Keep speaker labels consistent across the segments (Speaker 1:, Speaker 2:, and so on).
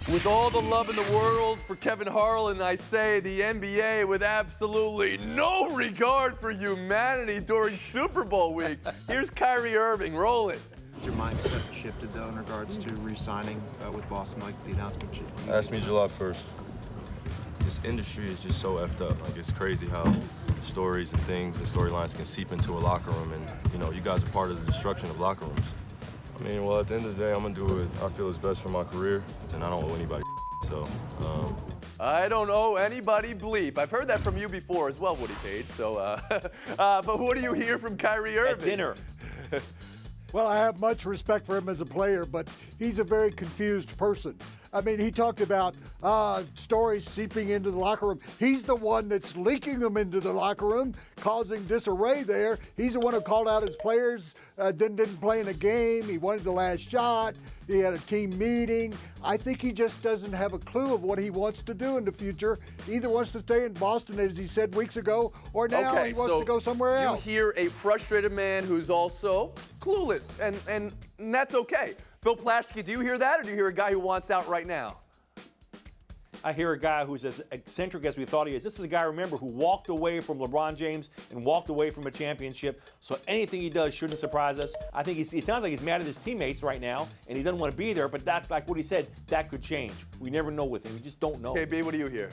Speaker 1: With all the love in the world for Kevin Harlan, I say the NBA with absolutely no regard for humanity during Super Bowl week. Here's Kyrie Irving, roll it.
Speaker 2: Has your mindset shifted, though, in regards to re-signing with Boston, like the announcement?
Speaker 3: Ask me July 1st. This industry is just so effed up. Like, it's crazy how stories and things and storylines can seep into a locker room, and, you know, you guys are part of the destruction of locker rooms. I mean, well, at the end of the day, I'm going to do what I feel is best for my career, and I don't owe anybody so.
Speaker 1: I don't owe anybody bleep. I've heard that from you before as well, Woody Paige. So, but what do you hear from Kyrie Irving?
Speaker 4: At dinner.
Speaker 5: Well, I have much respect for him as a player, but he's a very confused person. I mean, he talked about stories seeping into the locker room. He's the one that's leaking them into the locker room, causing disarray there. He's the one who called out his players, didn't play in a game. He wanted the last shot. He had a team meeting. I think he just doesn't have a clue of what he wants to do in the future. He either wants to stay in Boston, as he said weeks ago, or now he wants to go somewhere else.
Speaker 1: You hear a frustrated man who's also clueless, and that's okay. Bill Plaschke, do you hear that, or do you hear a guy who wants out right now?
Speaker 4: I hear a guy who's as eccentric as we thought he is. This is a guy, remember, who walked away from LeBron James and walked away from a championship. So anything he does shouldn't surprise us. I think he sounds like he's mad at his teammates right now, and he doesn't want to be there. But that's like what he said. That could change. We never know with him. We just don't know.
Speaker 1: KB, what do you hear?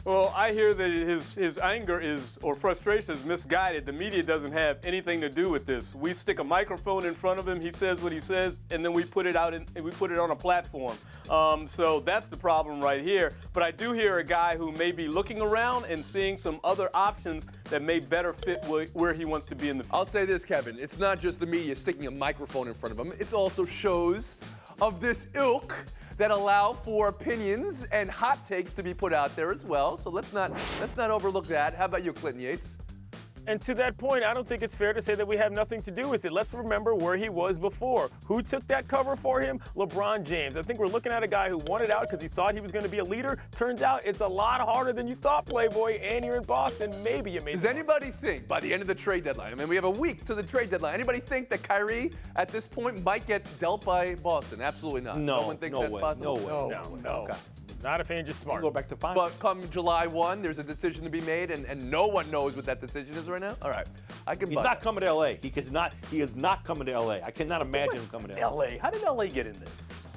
Speaker 6: Well, I hear that his anger or frustration is misguided. The media doesn't have anything to do with this. We stick a microphone in front of him. He says what he says, and then we put it out and we put it on a platform. So that's the problem right here. But I do hear a guy who may be looking around and seeing some other options that may better fit where he wants to be in the future.
Speaker 1: I'll say this, Kevin. It's not just the media sticking a microphone in front of him. It's also shows of this ilk that allow for opinions and hot takes to be put out there as well. So let's not overlook that. How about you, Clinton Yates?
Speaker 7: And to that point, I don't think it's fair to say that we have nothing to do with it. Let's remember where he was before. Who took that cover for him? LeBron James. I think we're looking at a guy who wanted out because he thought he was going to be a leader. Turns out it's a lot harder than you thought, Playboy, and you're in Boston. Maybe you made
Speaker 1: Does anybody think by the end of the trade deadline, I mean, we have a week to the trade deadline, anybody think that Kyrie at this point might get dealt by Boston? Absolutely not.
Speaker 4: No,
Speaker 1: one thinks
Speaker 4: no
Speaker 1: that's
Speaker 4: way,
Speaker 1: possible?
Speaker 4: no way.
Speaker 5: No.
Speaker 1: Okay.
Speaker 7: Not if ain't just smart.
Speaker 4: We'll go back to finals.
Speaker 1: But come July 1, there's a decision to be made, and no one knows what that decision is right now? All right.
Speaker 4: He's not coming to L.A. He is not coming to L.A. I cannot imagine him coming to
Speaker 7: L.A. How did L.A. get in this?